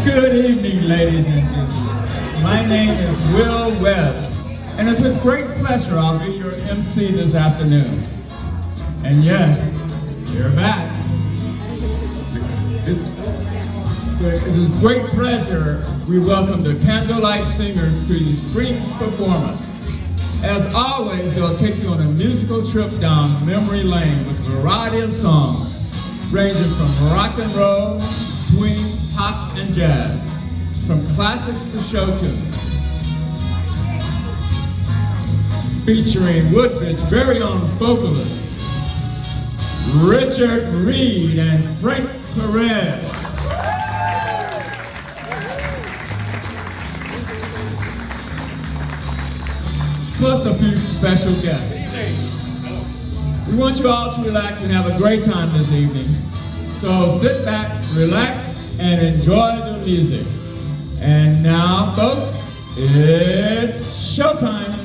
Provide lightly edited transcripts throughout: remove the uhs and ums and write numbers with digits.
Good evening, ladies and gentlemen. My name is Will Webb, and it's with great pleasure I'll be your MC this afternoon. And yes, you're back. It is with great pleasure we welcome the Candlelight Singers to the spring performance. As always, they'll take you on a musical trip down memory lane with a variety of songs, ranging from rock and roll, swing, pop, and jazz, from classics to show tunes. Featuring Woodbridge's very own vocalists, Richard Reed and Frank Perez. Plus a few special guests. We want you all to relax and have a great time this evening. So sit back, relax, and enjoy the music. And now, folks, it's showtime.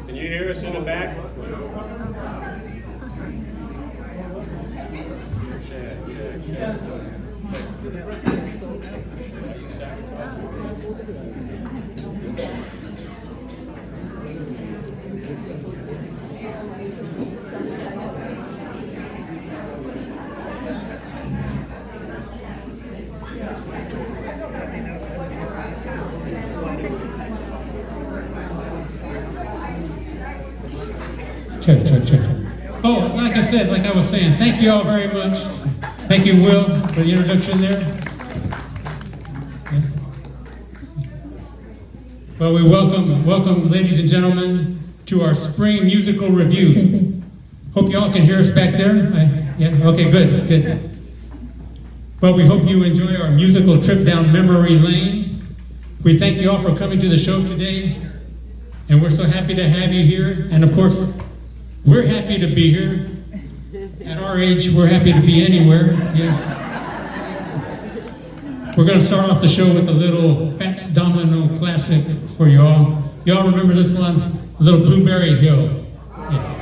Can you hear us in the back? Check. Oh, like I said, like I was saying, thank you all very much. Thank you, Will, for the introduction there. Yeah. Well, we welcome, ladies and gentlemen, to our spring musical review. Hope you all can hear us back there. Yeah, okay, good. Well, we hope you enjoy our musical trip down memory lane. We thank you all for coming to the show today, and we're so happy to have you here. And of course, we're happy to be here. At our age, we're happy to be anywhere. Yeah. We're going to start off the show with a little Fats Domino classic for y'all. Y'all remember this one? Little Blueberry Hill. Yeah.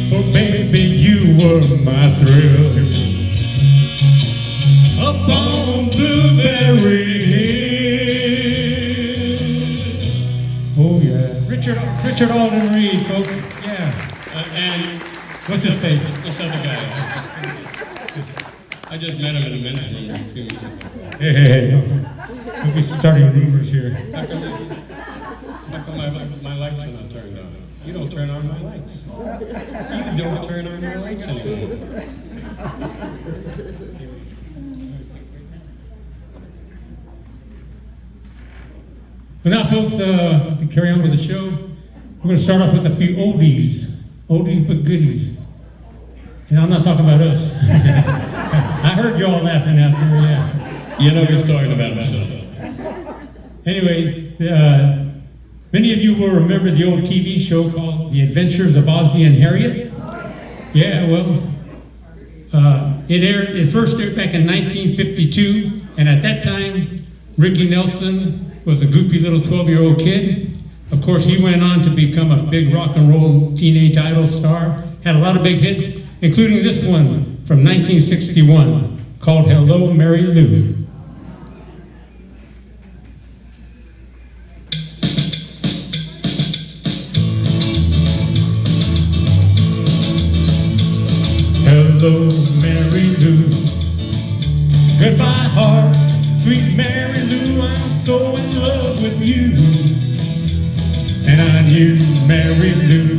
For baby, you were my thrill. Up Richard Alden Reed, folks. Yeah. And What's his face? this other guy. I just met him in a men's room a few weeks ago. Hey, don't be starting rumors here. How come my lights are not turned on? You don't turn on my lights. You don't turn on my lights anymore. Well, now, folks, to carry on with the show, we're going to start off with a few oldies but goodies. And I'm not talking about us. I heard y'all laughing out there, yeah. You know he's talking about himself. Anyway, many of you will remember the old TV show called The Adventures of Ozzie and Harriet. Yeah, well, it first aired back in 1952, and at that time, Ricky Nelson was a goofy little 12-year-old kid. Of course, he went on to become a big rock and roll teenage idol star, had a lot of big hits, including this one from 1961 called Hello, Mary Lou. Hello, Mary Lou. Goodbye, heart. Sweet Mary Lou, I'm so in love with you. And I knew, Mary Lou,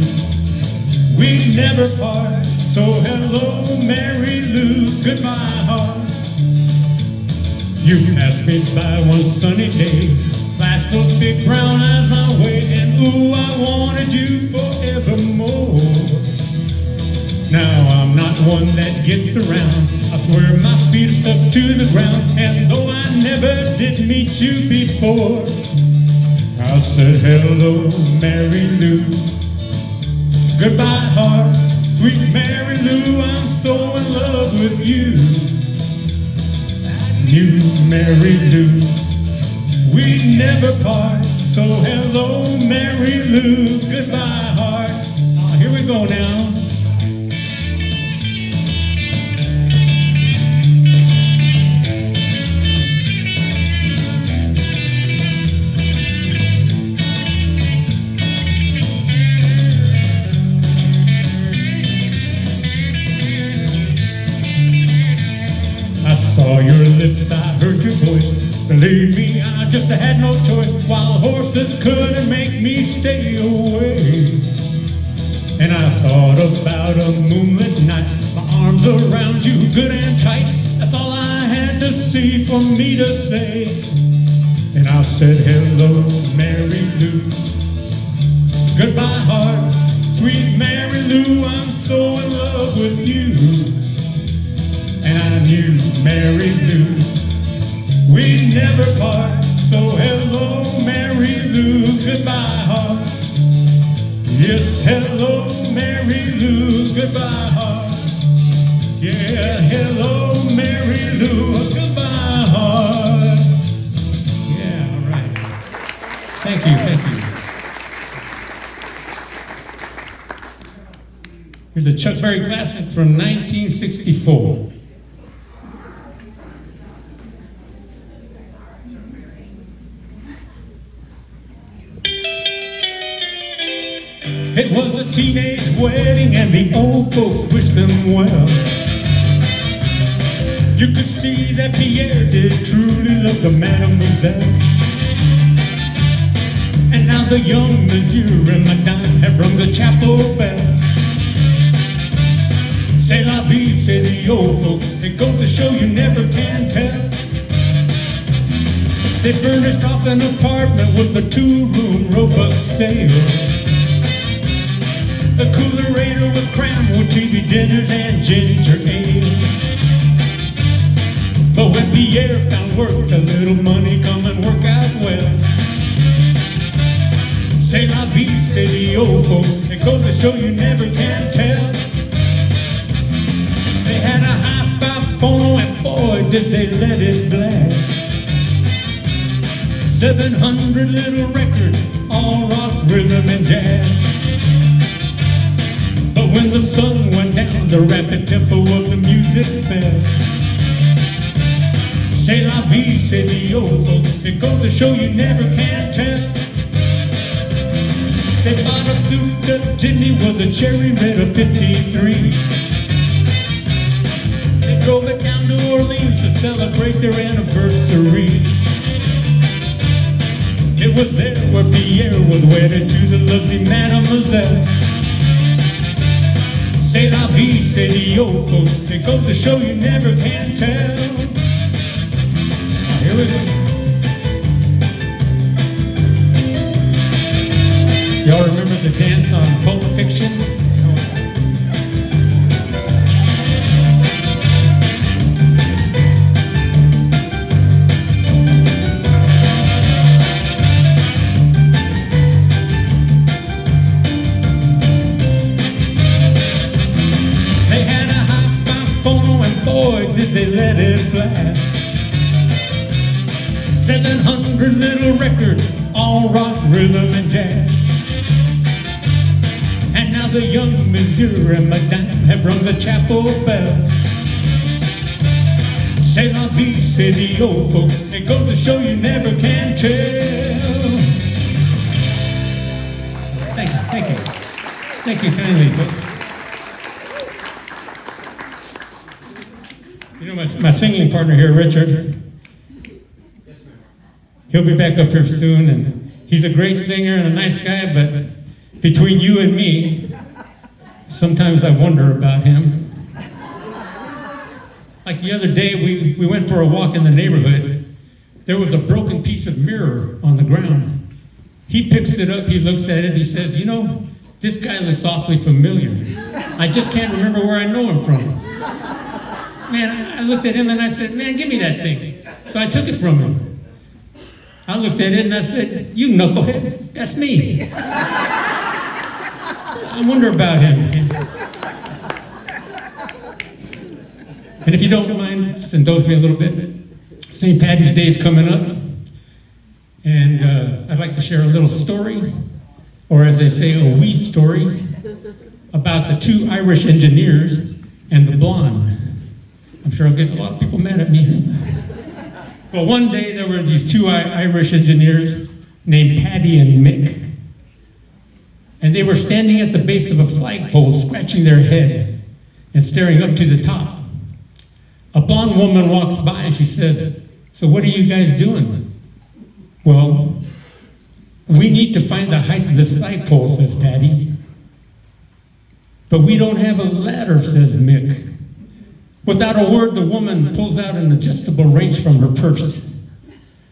we'd never part. So hello, Mary Lou. Goodbye, heart. You passed me by one sunny day, flashed those big brown eyes my way, and ooh, I wanted you forevermore. Now I'm not one that gets around. I swear my feet are stuck to the ground. And though I never did meet you before, I said hello, Mary Lou. Goodbye, heart. Sweet Mary Lou, I'm so in love with you. You, Mary Lou, we'd never part. So hello, Mary Lou. Goodbye, heart. Here we go now. Saw your lips, I heard your voice. Believe me, I just had no choice. Wild horses couldn't make me stay away. And I thought about a moonlit night, my arms around you good and tight. That's all I had to see for me to say. And I said hello, Mary Lou. Goodbye, heart. Sweet Mary Lou, I'm so in love with you. And I knew, Mary Lou, we'd never part. So hello, Mary Lou, goodbye, heart. Yes, hello, Mary Lou, goodbye, heart. Yeah, hello, Mary Lou, goodbye, heart. Yeah, all right. Thank you, thank you. Here's a Chuck Berry classic from 1964. It was a teenage wedding and the old folks wished them well. You could see that Pierre did truly love the mademoiselle. And now the young monsieur and madame have rung the chapel bell. C'est la vie, say the old folks. It goes to show you never can tell. They furnished off an apartment with a 2-room robust sale. The coolerator was crammed with TV dinners and ginger ale. But when Pierre found work, a little money come and work out well. C'est la vie, say the old folks. It goes to show you never can tell. They had a hi-fi phono and boy did they let it blast. 700 little records, all rock, rhythm, and jazz. But when the sun went down, the rapid tempo of the music fell. C'est la vie, say the old folks. It goes to show you never can tell. They bought a souped-up jitney, was a cherry red of 53. They drove it down to Orleans to celebrate their anniversary. It was there where Pierre was wedded to the lovely Mademoiselle. C'est la vie, say the old folks. It goes to show you never can tell. Here we go. Y'all remember the dance on Pulp Fiction? They had a hi-fi phono and boy did they let it blast. 700 little records, all rock, rhythm, and jazz. And now the young Monsieur and Madame have rung the chapel bell. C'est la vie, say the old folks. It goes to show you never can tell. Thank you, thank you. Thank you kindly, folks. You know, my singing partner here, Richard, he'll be back up here soon, and he's a great singer and a nice guy, but between you and me, sometimes I wonder about him. Like the other day, we went for a walk in the neighborhood. There was a broken piece of mirror on the ground. He picks it up, he looks at it, and he says, you know, this guy looks awfully familiar. I just can't remember where I know him from. Man, I looked at him and I said, man, give me that thing. So I took it from him. I looked at it and I said, you knucklehead, that's me. So I wonder about him. And if you don't mind, just indulge me a little bit. St. Paddy's Day is coming up. And I'd like to share a little story, or as they say, a wee story, about the two Irish engineers and the blonde. I'm sure I'll get a lot of people mad at me. Well, one day there were these two Irish engineers named Paddy and Mick. And they were standing at the base of a flagpole, scratching their head and staring up to the top. A blonde woman walks by and she says, so what are you guys doing? Well, we need to find the height of this flagpole, says Paddy. But we don't have a ladder, says Mick. Without a word, the woman pulls out an adjustable wrench from her purse.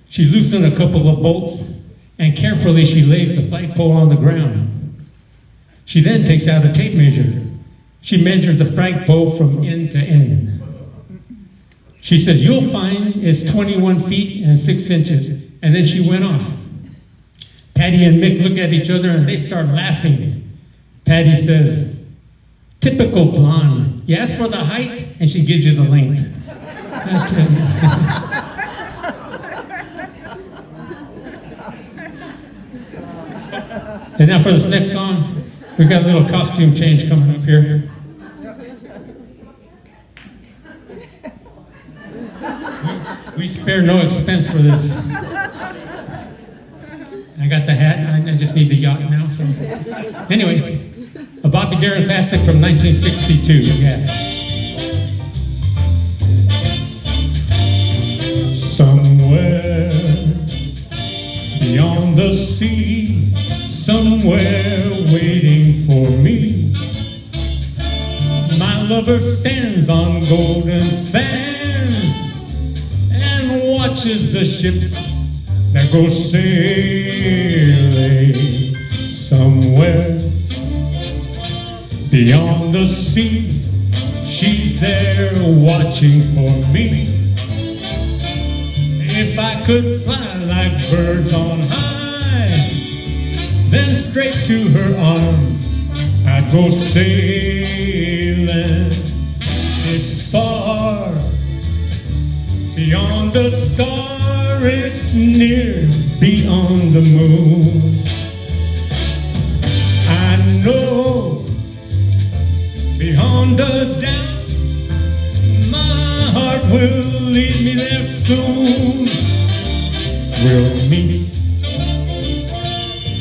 She loosens a couple of bolts, and carefully she lays the flagpole on the ground. She then takes out a tape measure. She measures the flagpole from end to end. She says, you'll find it's 21 feet and 6 inches. And then she went off. Paddy and Mick look at each other and they start laughing. Paddy says, typical blonde. You ask for the height, and she gives you the length. And now for this next song, we've got a little costume change coming up here. We spare no expense for this. I got the hat, I just need the yacht now, so. Anyway. A Bobby Darin classic from 1962, yeah. Somewhere beyond the sea, somewhere waiting for me, my lover stands on golden sands and watches the ships that go sailing. Somewhere beyond the sea, she's there watching for me. If I could fly like birds on high, then straight to her arms I'd go sailing. It's far beyond the star, it's near beyond the moon. I know beyond the doubt, my heart will lead me there soon. We'll meet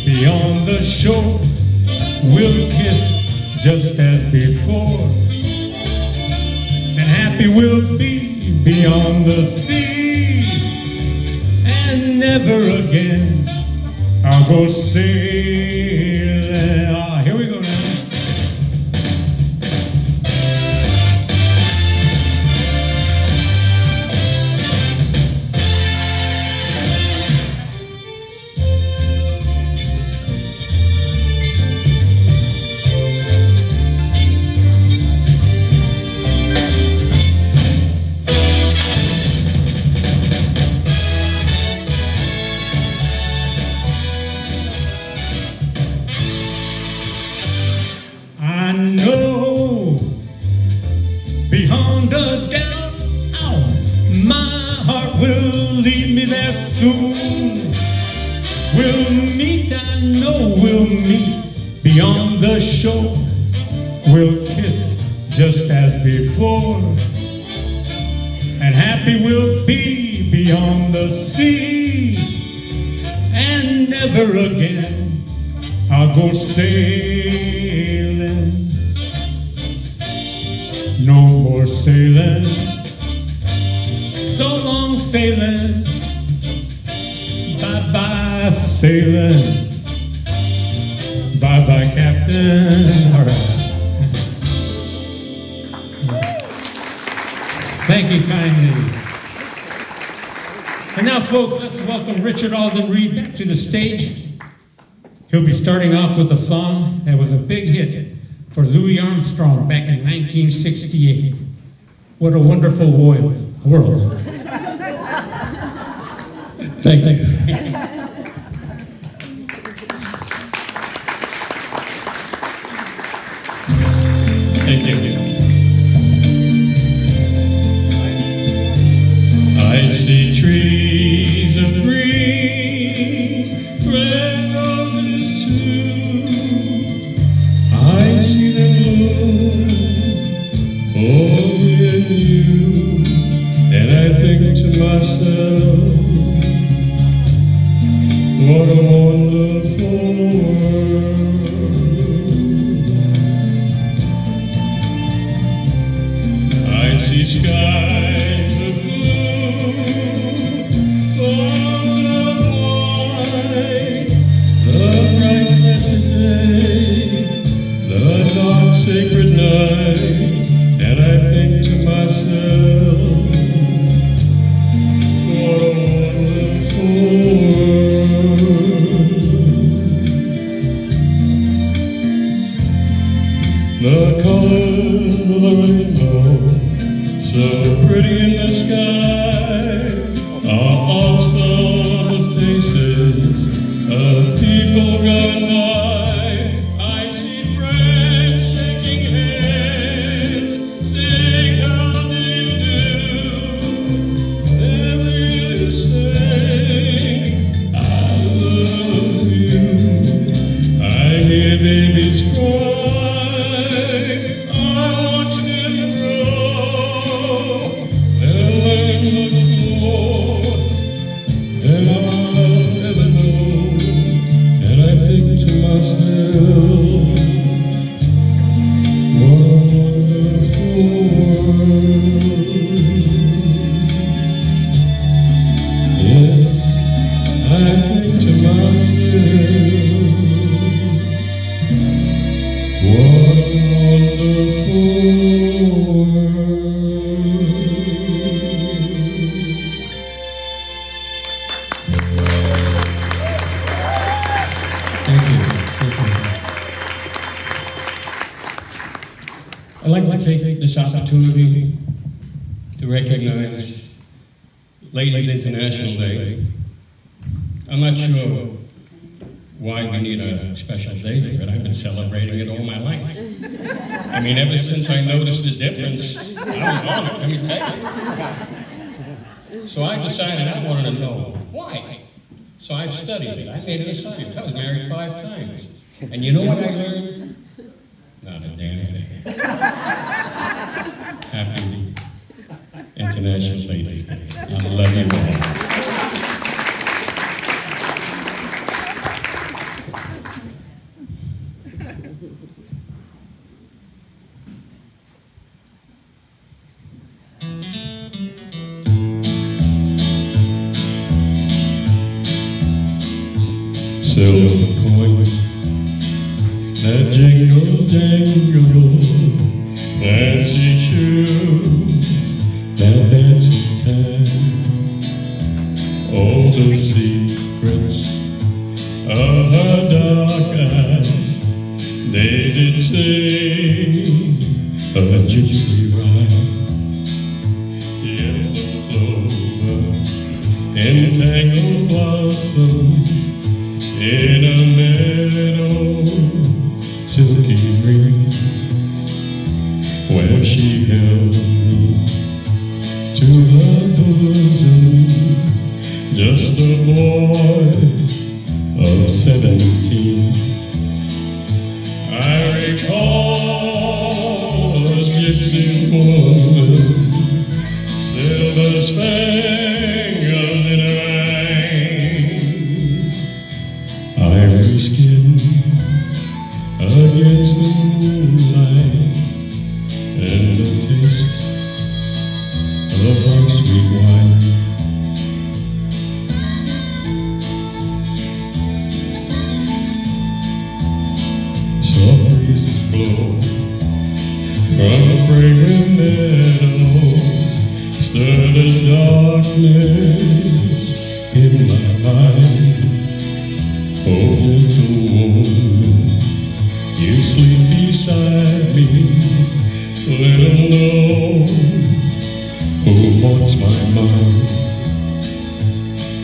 beyond the shore, just as before, and happy we'll be beyond the sea, and never again I'll go sailing. Ah, here we go now. I know beyond the doubt, oh, my heart will lead me there soon. We'll meet, I know we'll meet beyond the shore. We'll kiss just as before, and happy we'll be beyond the sea, and never again I'll go sailing. No more sailing, so long sailing, bye-bye sailing, bye-bye captain. All right. Thank you kindly. And now, folks, let's welcome Richard Alden Reed back to the stage. He'll be starting off with a song that was a big hit for Louis Armstrong back in 1968. What a wonderful world. Thank you. Thank you. I see trees of green, red roses too. I see them bloom only in you, and I think to myself, what a wonderful world. I see skies of blue, clouds of white, the bright blessed day, the dark sacred night, and I think to myself, what a wonderful world. The colors of the rainbow, so pretty in the sky, are also on the faces of people gone by. I see friends shaking hands, saying, how do you do? They're really saying, I love you. I hear babies cry, I watch them grow, and learn much more than I'll ever know. And I think to myself, what a wonderful world. Yes, I think to myself, what a wonderful world. Thank you. I'd like to take this opportunity to recognize Ladies International Day. I'm not sure why we need a special day for it. I've been celebrating it all my life. I mean, ever since I noticed the difference, I was on it, let me tell you. So I decided I wanted to know why. So I've studied it. I made it a science. I was married 5 times. And you know what I learned? Not a damn thing. Happy International Ladies Day. I love you all. silver coins that jingle, jingle, fancy shoes that dance in time. All the secrets of her dark eyes, they did sing a gypsy rhyme. Yellow clover, entangled blossoms in a meadow, silky green, where she held me to her bosom, just a boy of 17. I recall a gypsy woman, silver spangles in her eyes, ivory skin against the moonlight, and a taste of her sweet wine. Soft breezes blow from fragrant meadows, stir the darkness in my mind. Oh, gentle woman, you sleep beside me, little know who haunts my mind.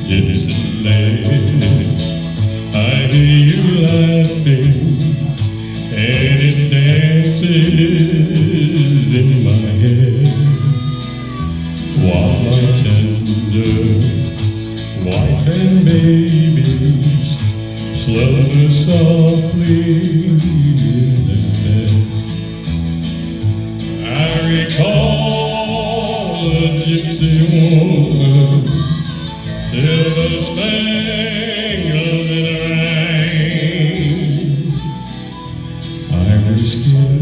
Gypsy lady, I hear you laughing, and it dances in my head, while my tender wife and babies slumber softly in their bed. I recall a gypsy woman, silver spangles in her eyes, ivory skin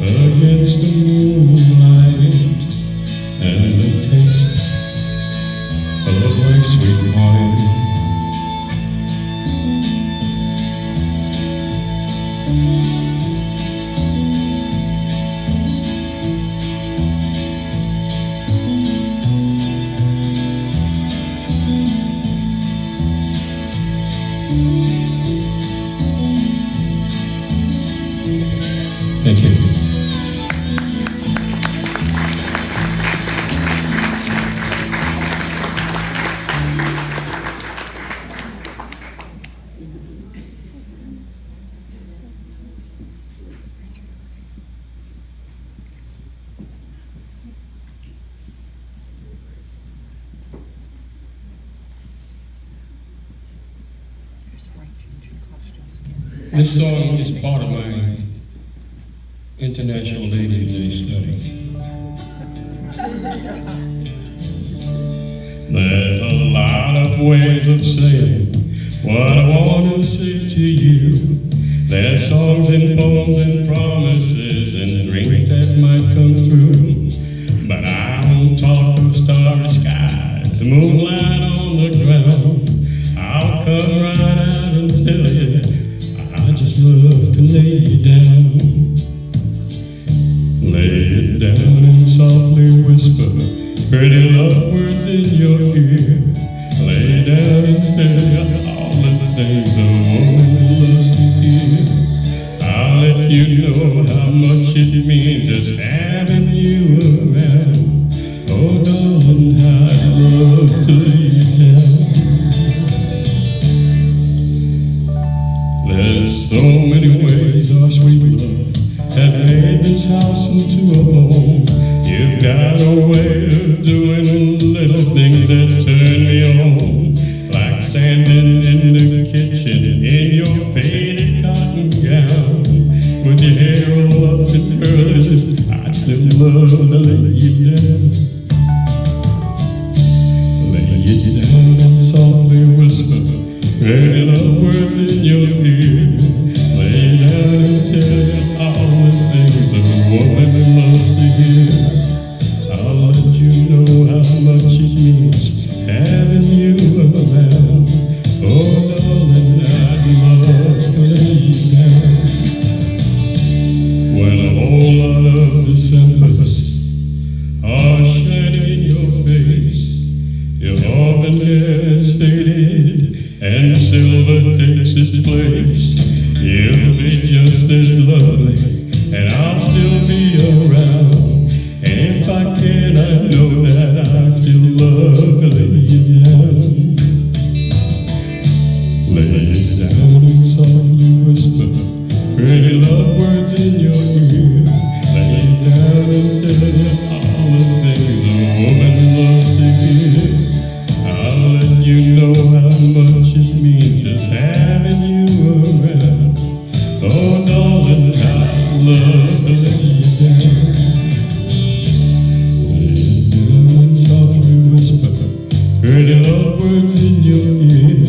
against the moonlight, and the taste of my sweet wine. Thank you. This song is part of my International Ladies' Day study. There's a lot of ways of saying what I want to say to you. There's songs and poems and promises and dreams that might come true. But I won't talk of starry skies, moonlight on the ground. I'll come right out and tell you, I just love to lay you down. Lay it down and softly whisper pretty love words in your ear. Lay it down and tell you all the things a woman loves to hear. I'll let you know how much it means just having you around. Oh darling, how I love to lay you down. There's so many ways our sweet love have made this house into a home. You've got a way of doing little things that turn me on, like standing in the kitchen in your faded cotton gown, with your hair all up in curls. I'd still love to lay you down. Lay you down and softly whisper pretty love words in your ear. Lay down and tell you all the things a woman loves to hear. I'll let you know how much it means having you around. Oh, silver takes its place, you'll be just as lovely, and I'll still be around. And if I can, I know that I still love to lay you down. Lay it down and softly whisper pretty love words in your ear. Lay it down and tell you all the things a woman loves to hear. I'll let you know how much it means just having you around. Oh, darling, I love to lay you down. Lay it down and softly whisper pretty love words in your ear.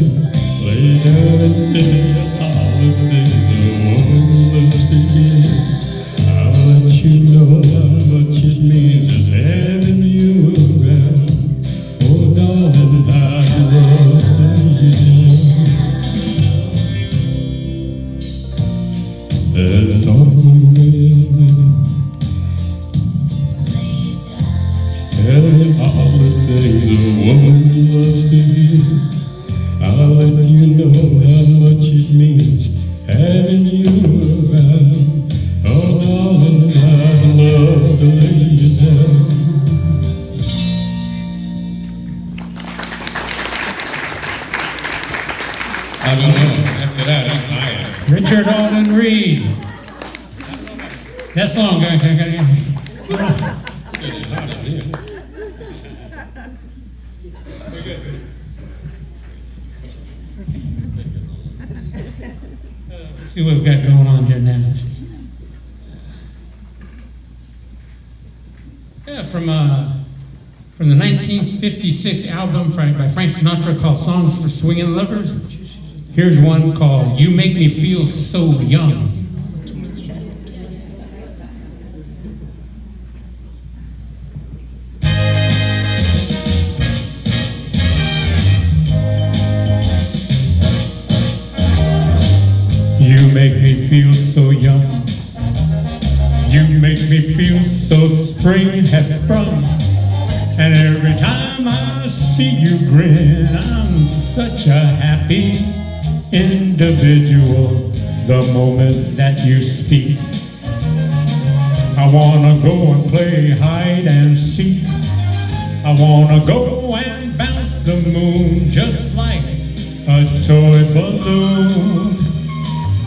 Lay down and tell you all the things a woman loves to hear. I'll let you know how much it means just having you around. Oh, darling, I love you. That's all the way. Tell you all the things a woman loves to hear. I'll let you know how much it means having you around. Oh, darling, I love to lay you down. I don't know. After that, I'm tired. Richard Alden Reed. That's long. Getting hot in here. Very good. Let's see what we've got going on here now. Yeah, from the 1956 album by Frank Sinatra called Songs for Swingin' Lovers. Here's one called You Make Me Feel So Young. You make me feel so young. You make me feel so spring has sprung. And every time I see you grin, I'm such a happy individual. The moment that you speak, I wanna go and play hide and seek. I wanna go and bounce the moon just like a toy balloon.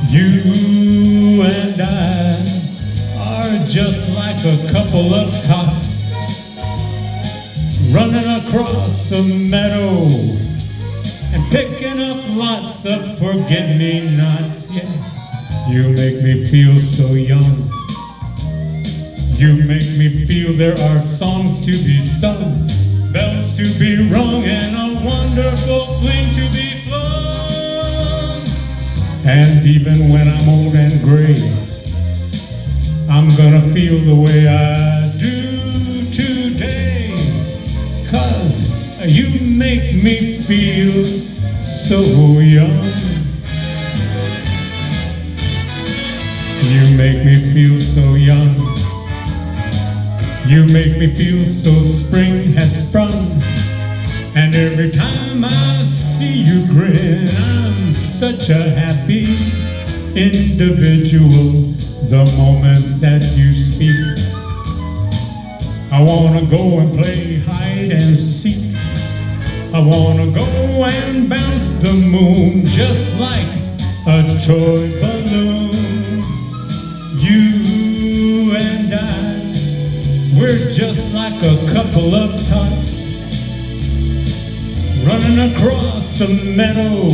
You and I are just like a couple of tots running across a meadow and picking up lots of forget-me-nots. Yeah. You make me feel so young. You make me feel there are songs to be sung, bells to be rung, and a wonderful fling to be flung. And even when I'm old and gray, I'm gonna feel the way I do today. 'Cause you make me feel so young. You make me feel so young. You make me feel so spring has sprung. And every time I see you grin, I'm such a happy individual. The moment that you speak, I wanna go and play hide and seek. I wanna go and bounce the moon just like a toy balloon. You and I, we're just like a couple of tots running across a meadow,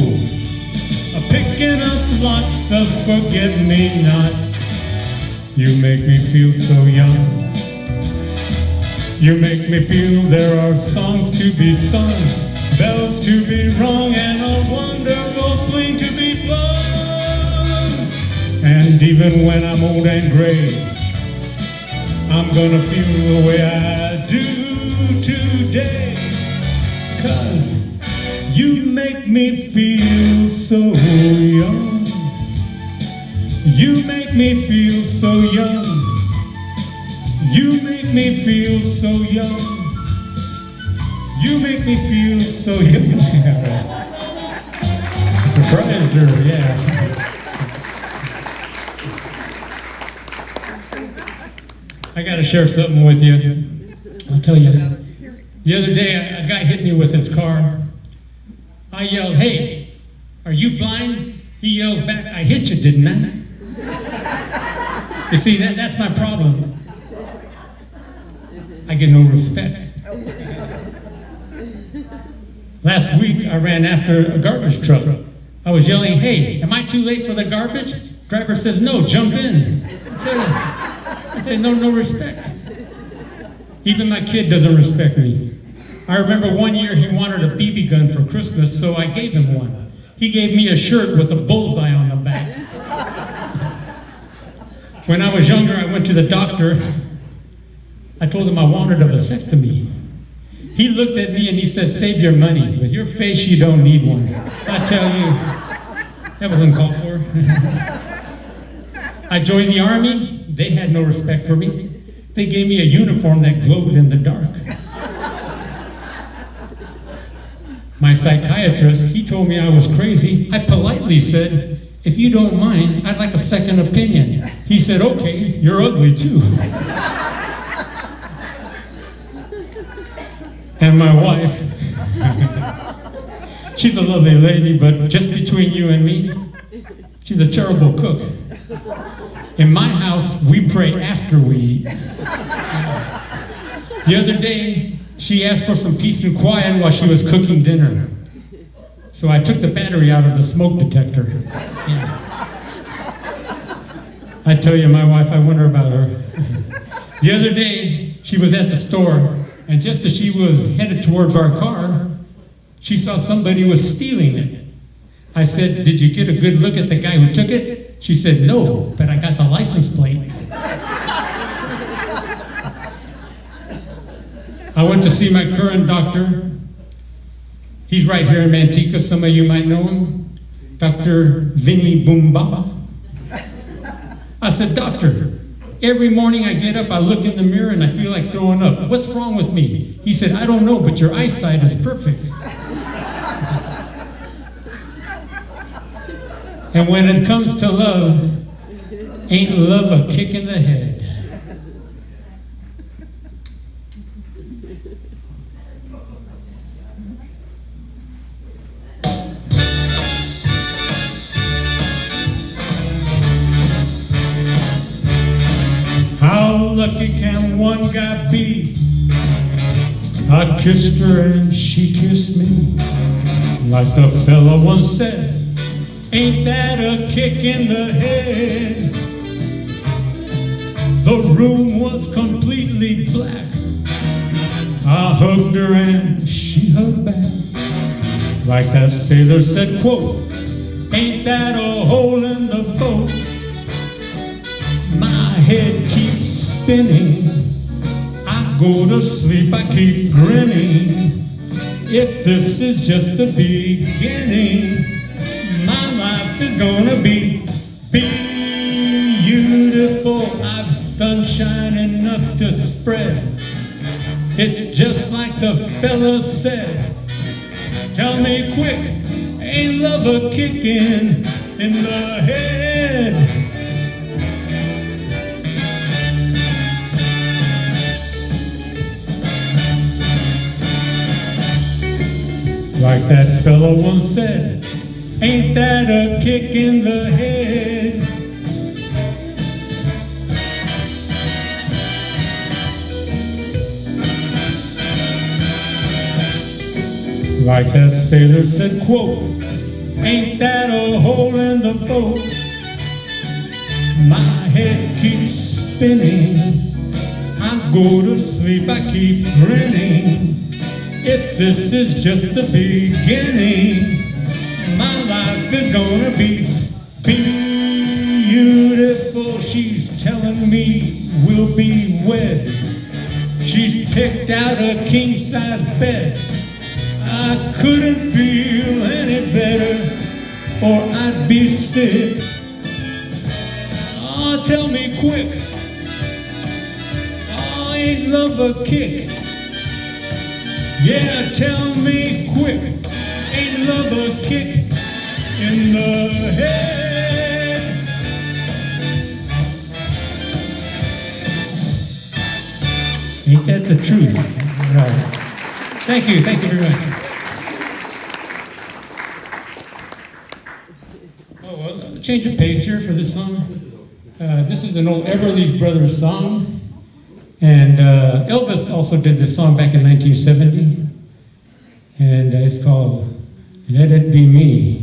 picking up lots of forget-me-nots. You make me feel so young. You make me feel there are songs to be sung, bells to be rung, and a wonderful fling to be flung. And even when I'm old and gray, I'm gonna feel the way I do today. 'Cause you make me feel so young. You make me feel so young. You make me feel so young. You make me feel so young. That's okay. Treasure, yeah. I got to share something with you. I'll tell you. The other day, a guy hit me with his car. I yelled, "Hey, are you blind?" He yells back, "I hit you, didn't I?" You see, that's my problem. I get no respect. Last week, I ran after a garbage truck. I was yelling, "Hey, am I too late for the garbage?" Driver says, "No, jump in." I tell you, no respect. Even my kid doesn't respect me. I remember one year he wanted a BB gun for Christmas, so I gave him one. He gave me a shirt with a bullseye on the back. When I was younger, I went to the doctor. I told him I wanted a vasectomy. He looked at me and he said, "Save your money. With your face, you don't need one." I tell you, that was uncalled for. I joined the Army. They had no respect for me. They gave me a uniform that glowed in the dark. My psychiatrist, he told me I was crazy. I politely said, "If you don't mind, I'd like a second opinion." He said, "Okay, you're ugly too." And my wife, she's a lovely lady, but just between you and me, she's a terrible cook. In my house, we pray after we eat. The other day, she asked for some peace and quiet while she was cooking dinner. So I took the battery out of the smoke detector. I tell you, my wife, I wonder about her. The other day, she was at the store, and just as she was headed towards our car, she saw somebody was stealing it. I said, "Did you get a good look at the guy who took it?" She said, "No, but I got the license plate." I went to see my current doctor. He's right here in Manteca. Some of you might know him. Dr. Vinny Boombaba. I said, "Doctor, every morning I get up, I look in the mirror and I feel like throwing up. What's wrong with me?" He said, "I don't know, but your eyesight is perfect." And when it comes to love, ain't love a kick in the head? How lucky can one guy be? I kissed her and she kissed me. Like the fella once said, ain't that a kick in the head? The room was completely black. I hugged her and she hugged back. Like that sailor said, quote, ain't that a hole in the boat? My head keeps spinning. I go to sleep, I keep grinning. If this is just the beginning, my life is gonna be beautiful. I've sunshine enough to spread. It's just like the fella said. Tell me quick, ain't love a kicking in the head? Like that fellow once said, ain't that a kick in the head? Like that sailor said, quote, ain't that a hole in the boat? My head keeps spinning. I go to sleep, I keep grinning. If this is just the beginning, my life is gonna be beautiful. She's telling me we'll be wed. She's picked out a king-size bed. I couldn't feel any better, or I'd be sick. Oh, tell me quick. Oh, ain't love a kick? Yeah, tell me quick, ain't love a kick in the head. Ain't that the truth? Right. Thank you very much. Oh, well, change of pace here for this song. This is an old Everly's Brothers song, and Elvis also did this song back in 1970, and it's called "Let It Be Me."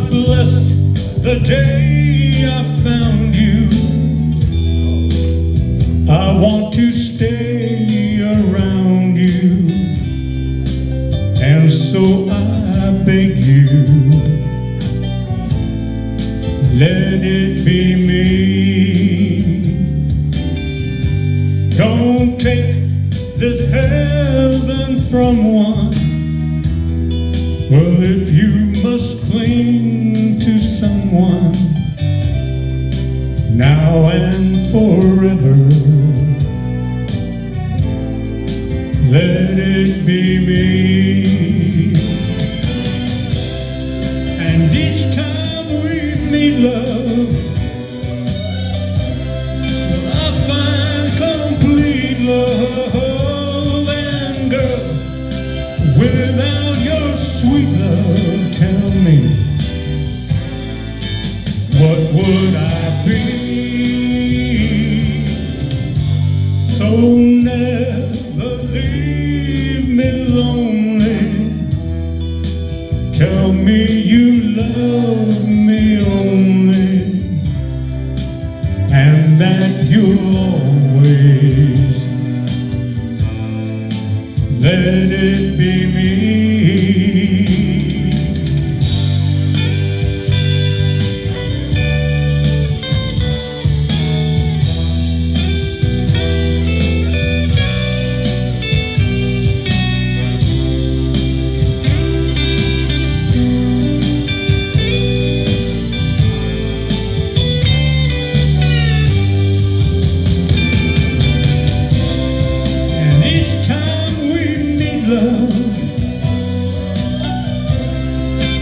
Bless the day I found you. I want to stay around you, and so I beg you, let it be me. Don't take this heaven from one. Well, if you must cling to someone now and forever, let it be me. And each time we meet, love, well, I find complete love. And girl, without your sweet love, tell me, what would I be? So never leave me lonely. Tell me you love me only, and that you'll always let it be me.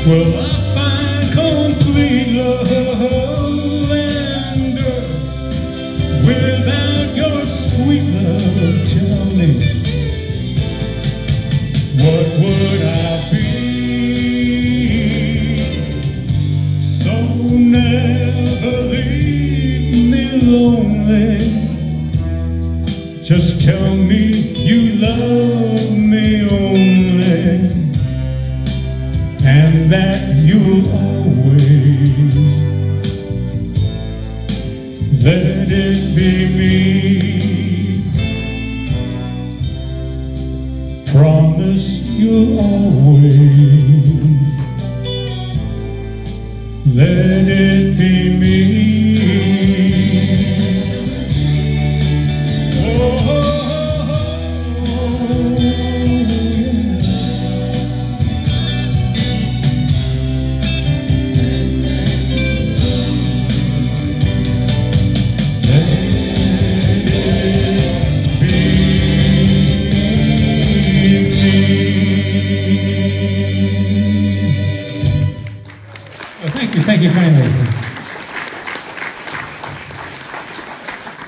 Well, I find complete love, and girl, without your sweet love, tell me, what would I be? So never leave me lonely. Just tell me you love me only, and that you'll always let it be me. Promise you'll always let it be me.